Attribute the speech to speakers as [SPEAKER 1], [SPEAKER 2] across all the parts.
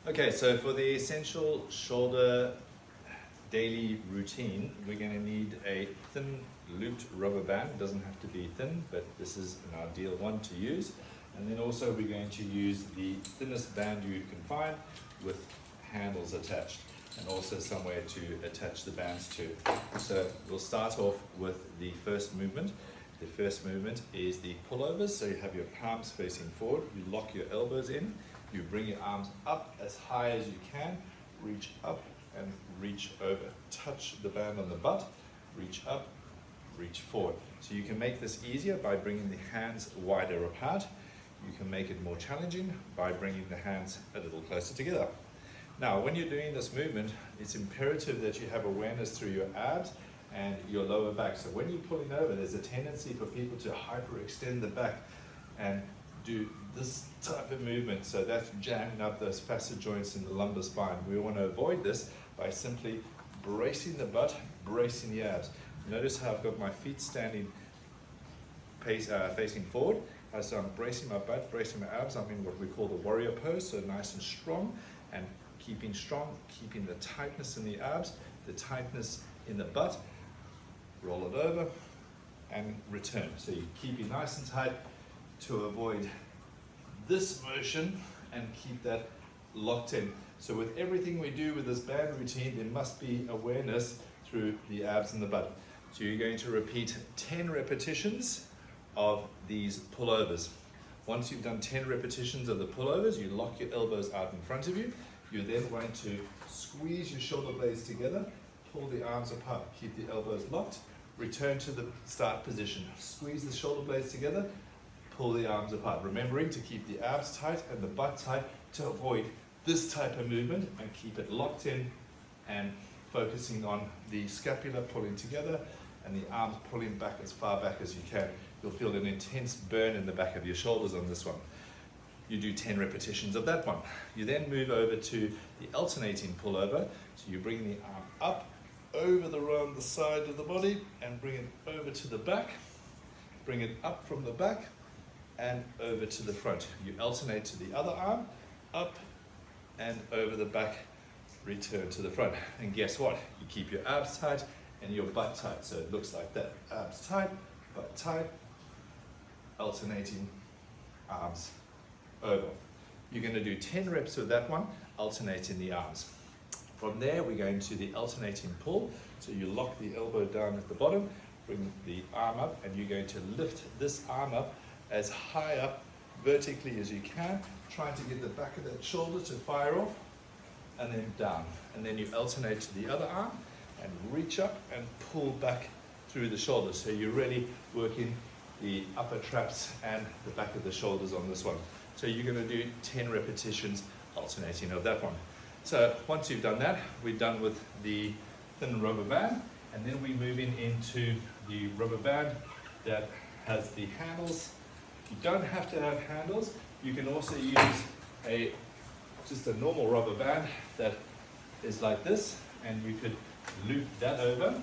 [SPEAKER 1] Okay, so for the essential shoulder daily routine, we're going to need a thin looped rubber band. It doesn't have to be thin, but this is an ideal one to use. And then also we're going to use the thinnest band you can find with handles attached, and also somewhere to attach the bands to. So we'll start off with the first movement. The first movement is the pullovers. So you have your palms facing forward, you lock your elbows in, you bring your arms up as high as you can, reach up and reach over. Touch the band on the butt, reach up, reach forward. So you can make this easier by bringing the hands wider apart. You can make it more challenging by bringing the hands a little closer together. Now, when you're doing this movement, it's imperative that you have awareness through your abs and your lower back. So when you're pulling over, there's a tendency for people to hyperextend the back and do this type of movement. So that's jamming up those facet joints in the lumbar spine. We want to avoid this by simply bracing the butt, bracing the abs. Notice how I've got my feet standing facing forward. So I'm bracing my butt, bracing my abs. I'm in what we call the warrior pose, so nice and strong, and keeping strong, keeping the tightness in the abs, the tightness in the butt. Roll it over and return. So you keep it nice and tight to avoid this motion and keep that locked in. So with everything we do with this band routine, there must be awareness through the abs and the butt. So you're going to repeat 10 repetitions of these pullovers. Once you've done 10 repetitions of the pullovers, you lock your elbows out in front of you. You're then going to squeeze your shoulder blades together, pull the arms apart, keep the elbows locked, return to the start position. Squeeze the shoulder blades together, pull the arms apart. Remembering to keep the abs tight and the butt tight to avoid this type of movement, and keep it locked in and focusing on the scapula pulling together and the arms pulling back as far back as you can. You'll feel an intense burn in the back of your shoulders on this one. You do 10 repetitions of that one. You then move over to the alternating pullover. So you bring the arm up, over around the side of the body, and bring it over to the back. Bring it up from the back and over to the front. You alternate to the other arm, up and over the back, return to the front. And guess what? You keep your abs tight and your butt tight. So it looks like that. Abs tight, butt tight, alternating arms over. You're going to do 10 reps with that one, alternating the arms. From there, we're going to the alternating pull. So you lock the elbow down at the bottom, bring the arm up, and you're going to lift this arm up as high up vertically as you can, trying to get the back of that shoulder to fire off, and then down. And then you alternate to the other arm and reach up and pull back through the shoulders. So you're really working the upper traps and the back of the shoulders on this one. So you're going to do 10 repetitions alternating of that one. So once you've done that, we're done with the thin rubber band, and then we move into the rubber band that has the handles. You don't have to have handles. You can also use just a normal rubber band that is like this, and you could loop that over,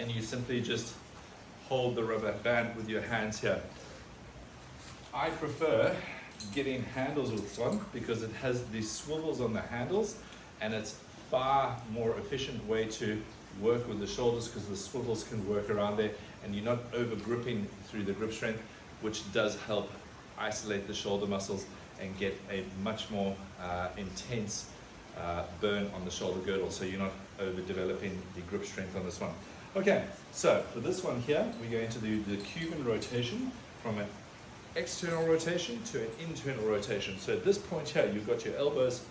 [SPEAKER 1] and you simply just hold the rubber band with your hands here. I prefer getting handles with this one because it has these swivels on the handles, and it's far more efficient way to work with the shoulders because the swivels can work around there and you're not over gripping through the grip strength, which does help isolate the shoulder muscles and get a much more intense burn on the shoulder girdle, so you're not over developing the grip strength on this one. Okay, so for this one here, we're going to do the Cuban rotation from an external rotation to an internal rotation. So at this point here, you've got your elbows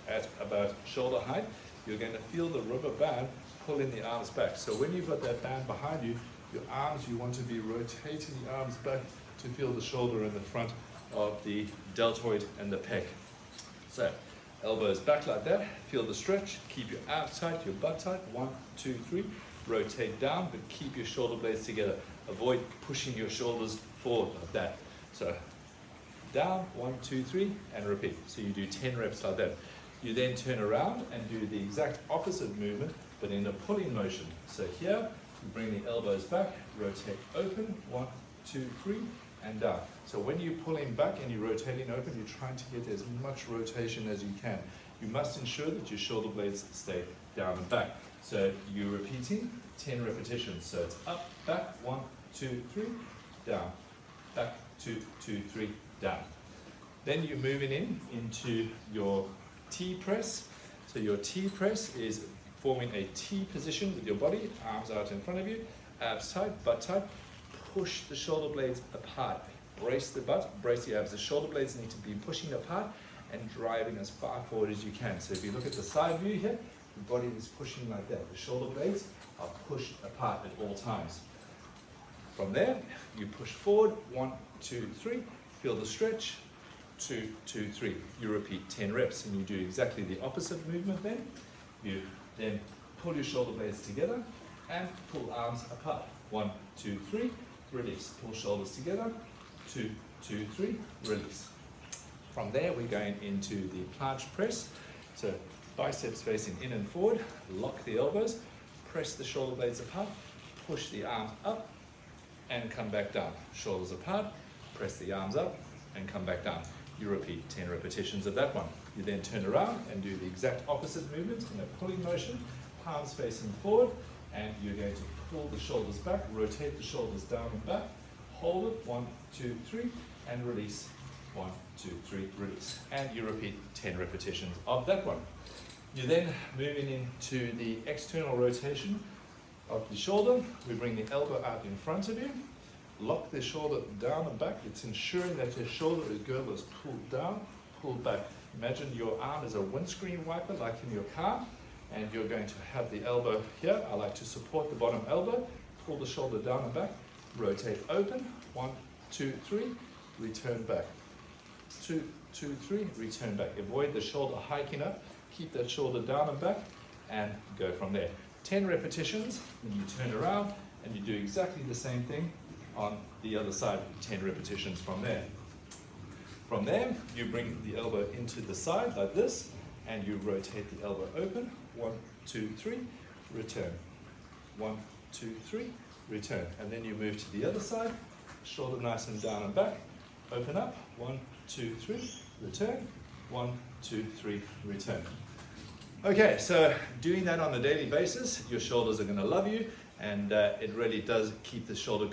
[SPEAKER 1] at about shoulder height. You're going to feel the rubber band pulling the arms back. So when you've got that band behind you, your arms, you want to be rotating the arms back to feel the shoulder in the front of the deltoid and the pec. So elbows back like that, feel the stretch, keep your abs tight, your butt tight, 1, 2, 3, rotate down, but keep your shoulder blades together. Avoid pushing your shoulders forward like that. So down, 1, 2, 3, and repeat. So you do 10 reps like that. You then turn around and do the exact opposite movement, but in a pulling motion. So here, you bring the elbows back, rotate open, 1, 2, 3, and down. So when you're pulling back and you're rotating open, you're trying to get as much rotation as you can. you must ensure that your shoulder blades stay down and back. So you're repeating 10 repetitions. So it's up, back, 1, 2, 3, down, back, 2, 2, 3, down. Then you're moving into your T press. So your T press is forming a T position with your body, arms out in front of you, abs tight, butt tight. Push the shoulder blades apart. Brace the butt, brace the abs. The shoulder blades need to be pushing apart and driving as far forward as you can. So if you look at the side view here, the body is pushing like that. The shoulder blades are pushed apart at all times. From there, you push forward, 1, 2, 3, feel the stretch, 2, 2, 3. You repeat 10 reps and you do exactly the opposite movement then. You then pull your shoulder blades together and pull arms apart. 1, 2, 3, release. Pull shoulders together, 2, 2, 3, release. From there, we're going into the planche press. So biceps facing in and forward, lock the elbows, press the shoulder blades apart, push the arms up and come back down. Shoulders apart, press the arms up and come back down. You repeat 10 repetitions of that one. You then turn around and do the exact opposite movement in a pulling motion, palms facing forward, and you're going to pull the shoulders back, rotate the shoulders down and back, hold it, 1, 2, 3, and release. 1, 2, 3, release. And you repeat 10 repetitions of that one. You're then moving into the external rotation of the shoulder. We bring the elbow out in front of you, lock the shoulder down and back. It's ensuring that your shoulder girdle is pulled down, pulled back. Imagine your arm is a windscreen wiper like in your car, and you're going to have the elbow here. I like to support the bottom elbow, pull the shoulder down and back, rotate open, 1, 2, 3, return back. 2, 2, 3, return back. Avoid the shoulder hiking up, keep that shoulder down and back, and go from there. 10 repetitions, then you turn around and you do exactly the same thing on the other side, 10 repetitions from there. From there, you bring the elbow into the side like this, and you rotate the elbow open, 1, 2, 3, return. 1, 2, 3, return. And then you move to the other side, shoulder nice and down and back, open up, 1, 2, 3, return, 1, 2, 3, return. Okay, so doing that on a daily basis, your shoulders are going to love you, and it really does keep the shoulder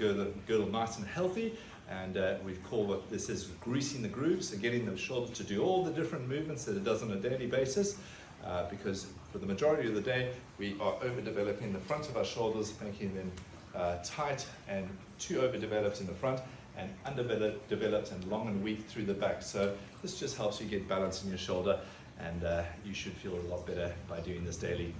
[SPEAKER 1] girdle nice and healthy. And we call what this is greasing the grooves, so getting the shoulder to do all the different movements that it does on a daily basis, because for the majority of the day, we are overdeveloping the front of our shoulders, making them tight and too overdeveloped in the front, and underdeveloped and long and weak through the back. So this just helps you get balance in your shoulder, and you should feel a lot better by doing this daily.